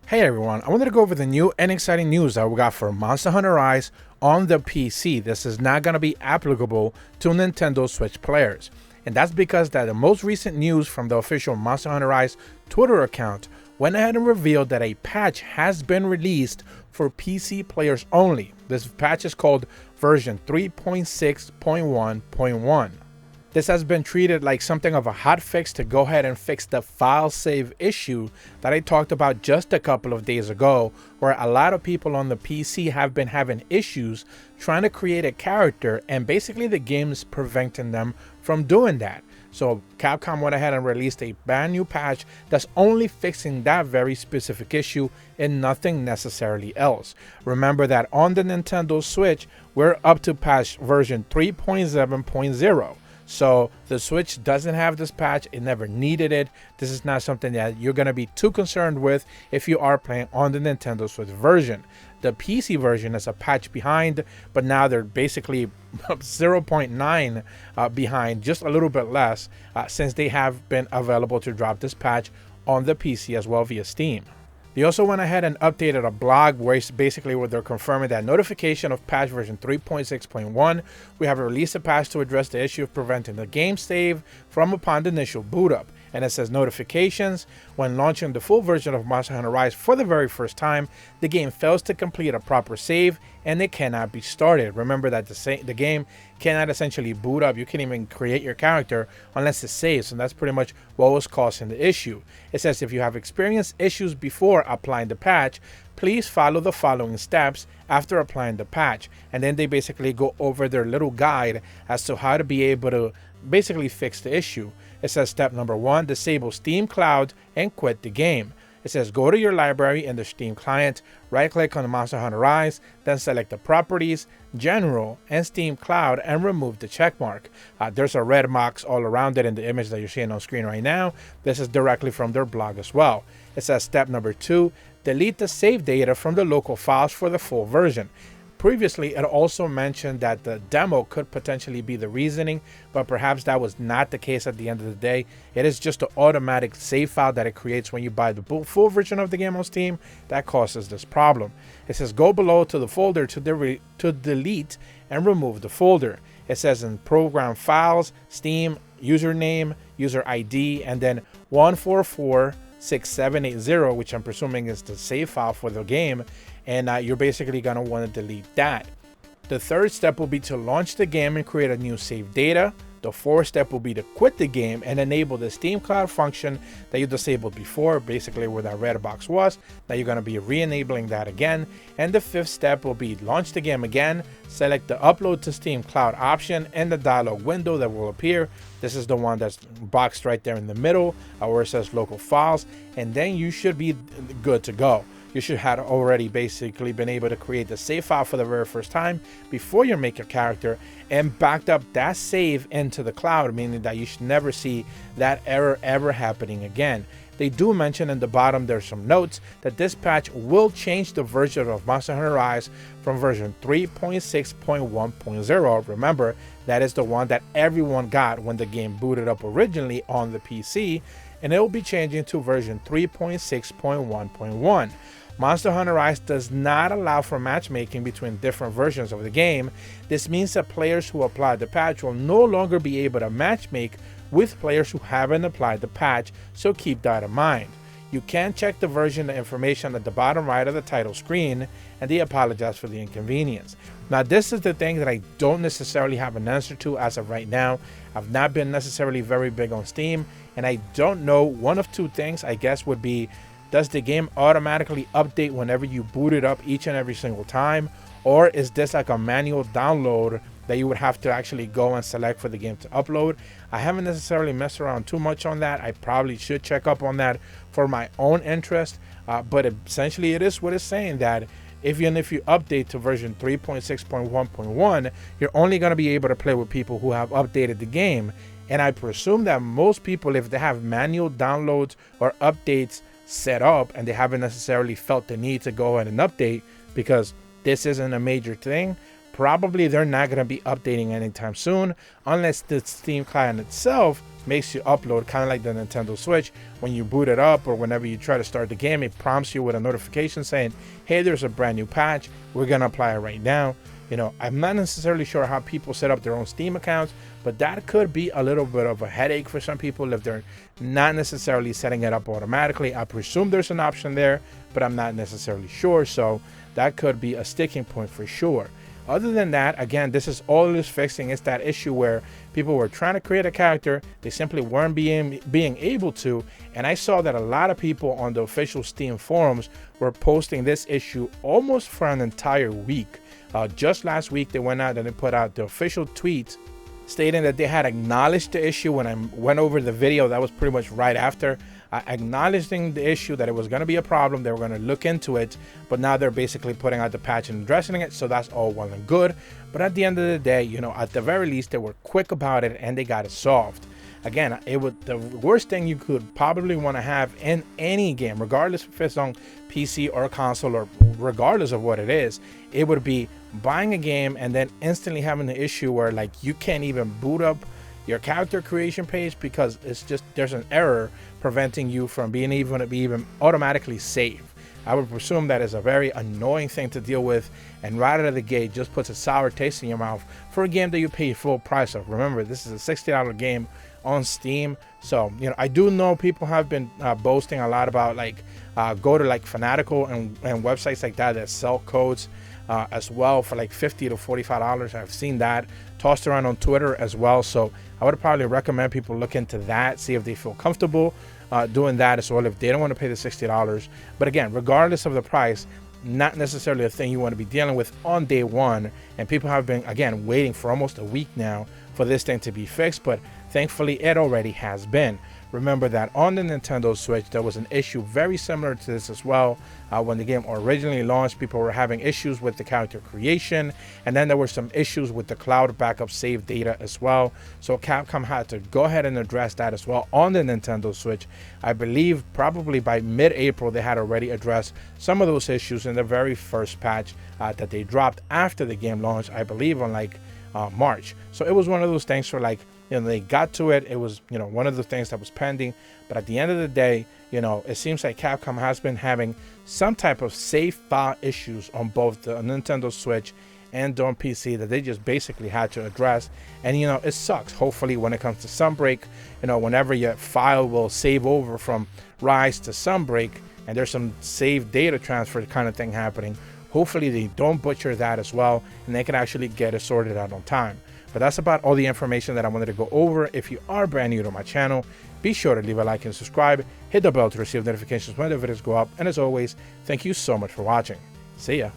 Hey everyone, I wanted to go over the new and exciting news that we got for Monster Hunter Rise on the PC. This is not going to be applicable to Nintendo Switch players. And that's because that the most recent news from the official Monster Hunter Rise Twitter account went ahead and revealed that a patch has been released for PC players only. This patch is called version 3.6.1.1. This has been treated like something of a hot fix to go ahead and fix the file save issue that I talked about just a couple of days ago, where a lot of people on the PC have been having issues trying to create a character and basically the game is preventing them from doing that. So Capcom went ahead and released a brand new patch that's only fixing that very specific issue and nothing necessarily else. Remember that on the Nintendo Switch, we're up to patch version 3.7.0. So the Switch doesn't have this patch. It never needed it. This is not something that you're going to be too concerned with if you are playing on the Nintendo Switch version. The PC version is a patch behind, but now they're basically 0.9 behind, just a little bit less, since they have been available to drop this patch on the PC as well via Steam. They also went ahead and updated a blog where they're confirming that notification of patch version 3.6.1. We have released a patch to address the issue of preventing the game save from upon the initial boot up. And it says notifications when launching the full version of Monster Hunter Rise for the very first time, the game fails to complete a proper save and it cannot be started. Remember that the game cannot essentially boot up. You can't even create your character unless it saves, and that's pretty much what was causing the issue. It says if you have experienced issues before applying the patch, please follow the following steps after applying the patch. And then they basically go over their little guide as to how to be able to basically fix the issue. It says step number 1, disable Steam Cloud and quit the game. It says go to your library in the Steam client, right click on the Monster Hunter Rise, then select the properties, general, and Steam Cloud and remove the checkmark. There's a red box all around it in the image that you're seeing on screen right now. This is directly from their blog as well. It says step number 2, delete the save data from the local files for the full version. Previously, it also mentioned that the demo could potentially be the reasoning, but perhaps that was not the case at the end of the day. It is just an automatic save file that it creates when you buy the full version of the game on Steam that causes this problem. It says go below to the folder to delete and remove the folder. It says in program files, Steam, username, user ID, and then 1446780, which I'm presuming is the save file for the game. And you're basically going to want to delete that. The third step will be to launch the game and create a new save data. The fourth step will be to quit the game and enable the Steam Cloud function that you disabled before, basically where that red box was. Now you're going to be re-enabling that again. And the fifth step will be launch the game again, select the upload to Steam Cloud option and the dialog window that will appear. This is the one that's boxed right there in the middle where it says local files, and then you should be good to go. You should have already basically been able to create the save file for the very first time before you make your character and backed up that save into the cloud, meaning that you should never see that error ever happening again. They do mention in the bottom, there's some notes that this patch will change the version of Monster Hunter Rise from version 3.6.1.0. Remember, that is the one that everyone got when the game booted up originally on the PC, and it will be changing to version 3.6.1.1. Monster Hunter Rise does not allow for matchmaking between different versions of the game. This means that players who apply the patch will no longer be able to matchmake with players who haven't applied the patch, so keep that in mind. You can check the version information at the bottom right of the title screen, and they apologize for the inconvenience. Now, this is the thing that I don't necessarily have an answer to as of right now. I've not been necessarily very big on Steam, and I don't know. One of two things, I guess, would be, does the game automatically update whenever you boot it up each and every single time? Or is this like a manual download that you would have to actually go and select for the game to upload? I haven't necessarily messed around too much on that. I probably should check up on that for my own interest. But essentially it is what it's saying, that even if you update to version 3.6.1.1, you're only going to be able to play with people who have updated the game. And I presume that most people, if they have manual downloads or updates set up and they haven't necessarily felt the need to go ahead and update because this isn't a major thing, probably they're not going to be updating anytime soon unless the Steam client itself makes you upload, kind of like the Nintendo Switch. When you boot it up or whenever you try to start the game, it prompts you with a notification saying, hey, there's a brand new patch. We're going to apply it right now. You know, I'm not necessarily sure how people set up their own Steam accounts, but that could be a little bit of a headache for some people if they're not necessarily setting it up automatically. I presume there's an option there, but I'm not necessarily sure. So that could be a sticking point for sure. Other than that, again, this is all it is fixing. It's that issue where people were trying to create a character, they simply weren't being able to. And I saw that a lot of people on the official Steam forums were posting this issue almost for an entire week. Just last week, they went out and they put out the official tweet stating that they had acknowledged the issue. When I went over the video, that was pretty much right after acknowledging the issue, that it was going to be a problem. They were going to look into it, but now they're basically putting out the patch and addressing it. So that's all well and good. But at the end of the day, you know, at the very least, they were quick about it and they got it solved. Again, the worst thing you could probably want to have in any game, regardless if it's on PC or console or regardless of what it is, it would be buying a game and then instantly having the issue where like you can't even boot up your character creation page because it's just there's an error preventing you from being able to be even automatically saved. I would presume that is a very annoying thing to deal with, and right out of the gate just puts a sour taste in your mouth for a game that you pay full price of. Remember, this is a $60 game on Steam. So, you know, I do know people have been boasting a lot about like go to like Fanatical and websites like that sell codes as well for like $50 to $45. I've seen that tossed around on Twitter as well. So I would probably recommend people look into that, see if they feel comfortable doing that as well if they don't want to pay the $60. But again, regardless of the price, not necessarily a thing you want to be dealing with on day one. And people have been, again, waiting for almost a week now for this thing to be fixed, but thankfully it already has been. Remember that on the Nintendo Switch, there was an issue very similar to this as well. When the game originally launched, people were having issues with the character creation, and then there were some issues with the cloud backup save data as well. So Capcom had to go ahead and address that as well on the Nintendo Switch. I believe probably by mid-April, they had already addressed some of those issues in the very first patch that they dropped after the game launched, I believe on like March. So it was one of those things for like, you know, they got to it. It was, you know, one of the things that was pending. But at the end of the day, you know, it seems like Capcom has been having some type of save file issues on both the Nintendo Switch and on PC that they just basically had to address. And, you know, it sucks. Hopefully when it comes to Sunbreak, you know, whenever your file will save over from Rise to Sunbreak and there's some save data transfer kind of thing happening, hopefully they don't butcher that as well and they can actually get it sorted out on time. But that's about all the information that I wanted to go over. If you are brand new to my channel, be sure to leave a like and subscribe. Hit the bell to receive notifications when the videos go up. And as always, thank you so much for watching. See ya.